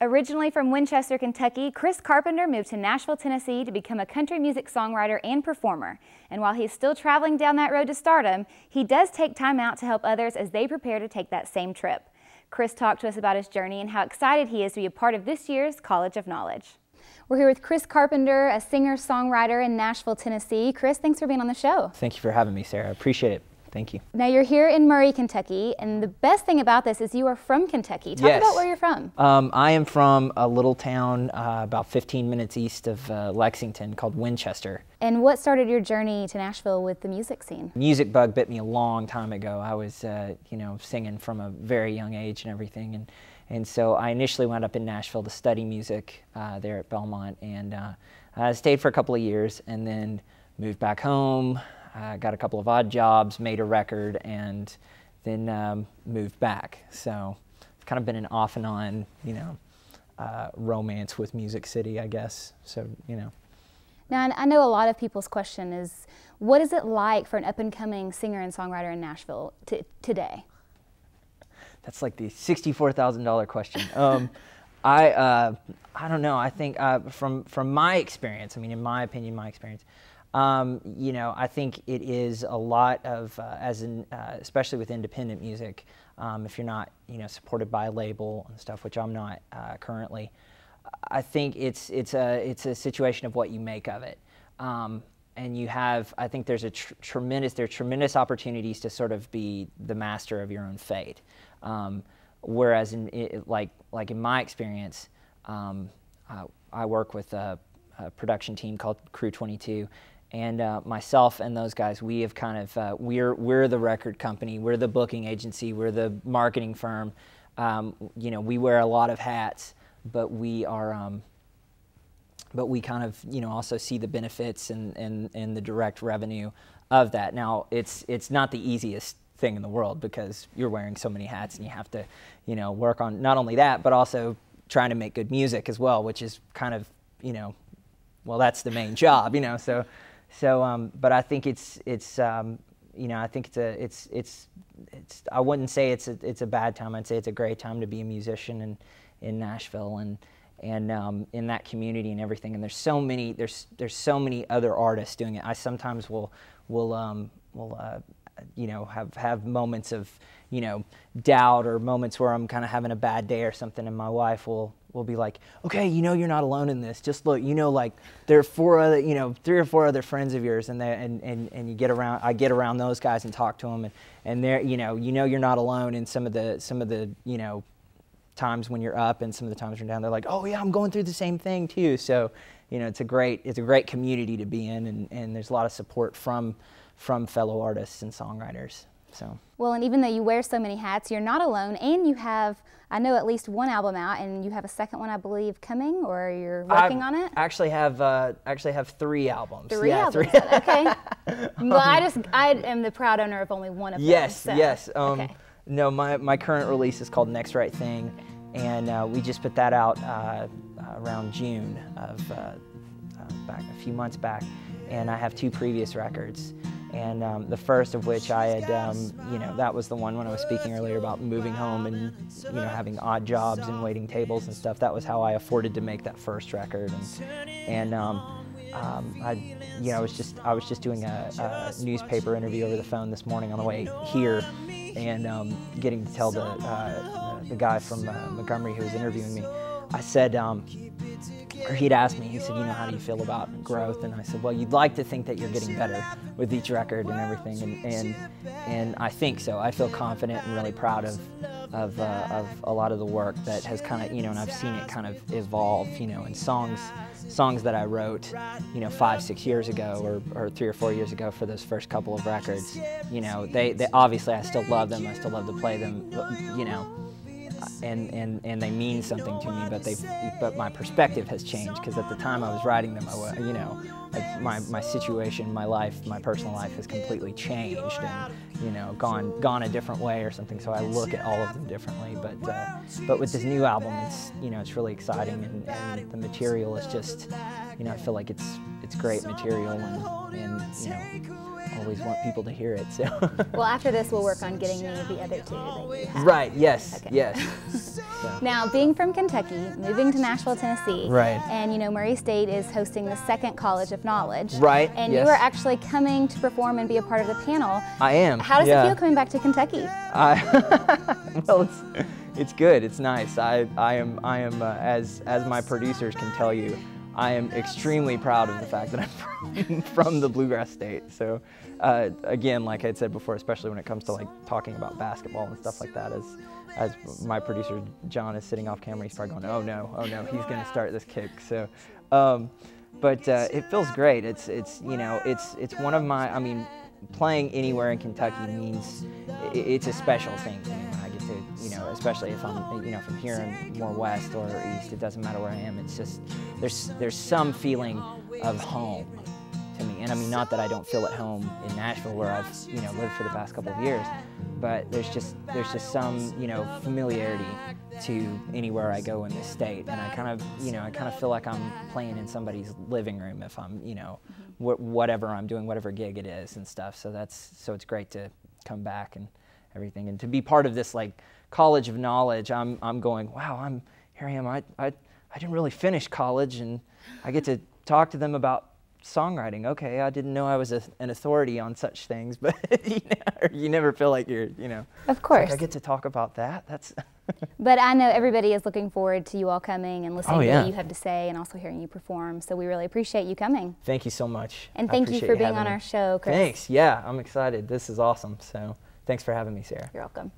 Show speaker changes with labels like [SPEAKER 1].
[SPEAKER 1] Originally from Winchester, Kentucky, Chris Carpenter moved to Nashville, Tennessee to become a country music songwriter and performer. And while he's still traveling down that road to stardom, he does take time out to help others as they prepare to take that same trip. Chris talked to us about his journey and how excited he is to be a part of this year's College of Knowledge. We're here with Chris Carpenter, a singer-songwriter in Nashville, Tennessee. Chris, thanks for being on the show.
[SPEAKER 2] Thank you for having me, Sarah. I appreciate it. Thank you.
[SPEAKER 1] Now you're here in Murray, Kentucky, and the best thing about this is you are from Kentucky. Talk about where you're from.
[SPEAKER 2] I am from a little town about 15 minutes east of Lexington called Winchester.
[SPEAKER 1] And what started your journey to Nashville with the music scene?
[SPEAKER 2] Music bug bit me a long time ago. I was, singing from a very young age and everything, and so I initially wound up in Nashville to study music there at Belmont, and I stayed for a couple of years, and then moved back home. Got a couple of odd jobs, made a record, and then moved back. So it's kind of been an off and on, romance with Music City, I guess. So,
[SPEAKER 1] Now, I know a lot of people's question is, what is it like for an up-and-coming singer and songwriter in Nashville today?
[SPEAKER 2] That's like the $64,000 question. I don't know. I think from my experience, in my opinion, I think it is a lot of, especially with independent music, if you're not, supported by a label and stuff, which I'm not currently. I think it's a situation of what you make of it, and you have. I think there's tremendous opportunities to sort of be the master of your own fate, whereas in my experience, I work with a production team called Crew 22. And myself and those guys, we have kind of, we're the record company, we're the booking agency, we're the marketing firm. We wear a lot of hats, but we are, but we kind of, also see the benefits and the direct revenue of that. Now, it's not the easiest thing in the world because you're wearing so many hats and you have to, work on not only that, but also trying to make good music as well, which is kind of, well, that's the main job, So, but I think I wouldn't say it's a bad time. I'd say it's a great time to be a musician in Nashville and in that community and everything. And there's so many other artists doing it. I sometimes will have moments of, doubt or moments where I'm kind of having a bad day or something, and my wife will be like, okay, you're not alone in this. Just look, like there are 3 or 4 other friends of yours, and I get around those guys and talk to them, and they're, you're not alone in some of the times when you're up and some of the times when you're down. They're like, oh yeah, I'm going through the same thing too. So, it's a great community to be in, and there's a lot of support from fellow artists and songwriters. So.
[SPEAKER 1] Well, and even though you wear so many hats, you're not alone, and you have, I know, at least one album out, and you have a second one, I believe, coming, or you're working on it?
[SPEAKER 2] I actually have 3 albums.
[SPEAKER 1] 3 albums. Okay. Well, I am the proud owner of only one of them.
[SPEAKER 2] Yes.
[SPEAKER 1] Okay.
[SPEAKER 2] No, my current release is called Next Right Thing, and we just put that out around June of back a few months back, and I have 2 previous records. And the first of which I had, that was the one when I was speaking earlier about moving home and, having odd jobs and waiting tables and stuff. That was how I afforded to make that first record. And I was just doing a newspaper interview over the phone this morning on the way here, and getting to tell the guy from Montgomery who was interviewing me. I said, or he'd asked me, he said, how do you feel about growth? And I said, well, you'd like to think that you're getting better with each record and everything, and I think so. I feel confident and really proud of a lot of the work that has kind of, and I've seen it kind of evolve, and songs that I wrote, 5, 6 years ago, or 3 or 4 years ago for those first couple of records, they obviously, I still love them, I still love to play them, and they mean something to me, but my perspective has changed, because at the time I was writing them, my situation, my life, my personal life has completely changed and gone a different way or something. So I look at all of them differently. But with this new album, it's really exciting, and the material is just, I feel like it's it's great material, and you know, always want people to hear it. So.
[SPEAKER 1] Well, after this, we'll work on getting me the other two that you have.
[SPEAKER 2] Right. Yes.
[SPEAKER 1] Okay.
[SPEAKER 2] Yes. So.
[SPEAKER 1] Now, being from Kentucky, moving to Nashville, Tennessee,
[SPEAKER 2] right?
[SPEAKER 1] And you know, Murray State is hosting the second College of Knowledge,
[SPEAKER 2] right?
[SPEAKER 1] And
[SPEAKER 2] yes.
[SPEAKER 1] you are actually coming to perform and be a part of the panel.
[SPEAKER 2] I am.
[SPEAKER 1] How does
[SPEAKER 2] yeah.
[SPEAKER 1] it feel coming back to Kentucky?
[SPEAKER 2] Well, it's good. It's nice. I am as my producers can tell you, I am extremely proud of the fact that I'm from the Bluegrass State. So, again, like I said before, especially when it comes to like talking about basketball and stuff like that, as my producer John is sitting off camera, he's probably going, oh no, he's going to start this kick. So, but it feels great. It's you know, it's one of my, I mean, playing anywhere in Kentucky means it's a special thing to me. When I get to, you know, especially if I'm, you know, from here and more west or east, it doesn't matter where I am. It's just there's some feeling of home to me. And I mean, not that I don't feel at home in Nashville, where I've, you know, lived for the past couple of years, but there's just some, you know, familiarity to anywhere I go in this state. And I kind of feel like I'm playing in somebody's living room if I'm, you know, whatever I'm doing, whatever gig it is and stuff. So it's great to come back and everything, and to be part of this like College of Knowledge. I'm going, wow, here I am. I didn't really finish college, and I get to talk to them about songwriting. Okay, I didn't know I was an authority on such things, but you never feel like you're, you know.
[SPEAKER 1] Of course.
[SPEAKER 2] Like I get to talk about that. That's.
[SPEAKER 1] But I know everybody is looking forward to you all coming and listening
[SPEAKER 2] to
[SPEAKER 1] what you have to say, and also hearing you perform. So we really appreciate you coming.
[SPEAKER 2] Thank you so much.
[SPEAKER 1] And thank you for being on our show, Chris.
[SPEAKER 2] Thanks. Yeah, I'm excited. This is awesome. So thanks for having me, Sarah.
[SPEAKER 1] You're welcome.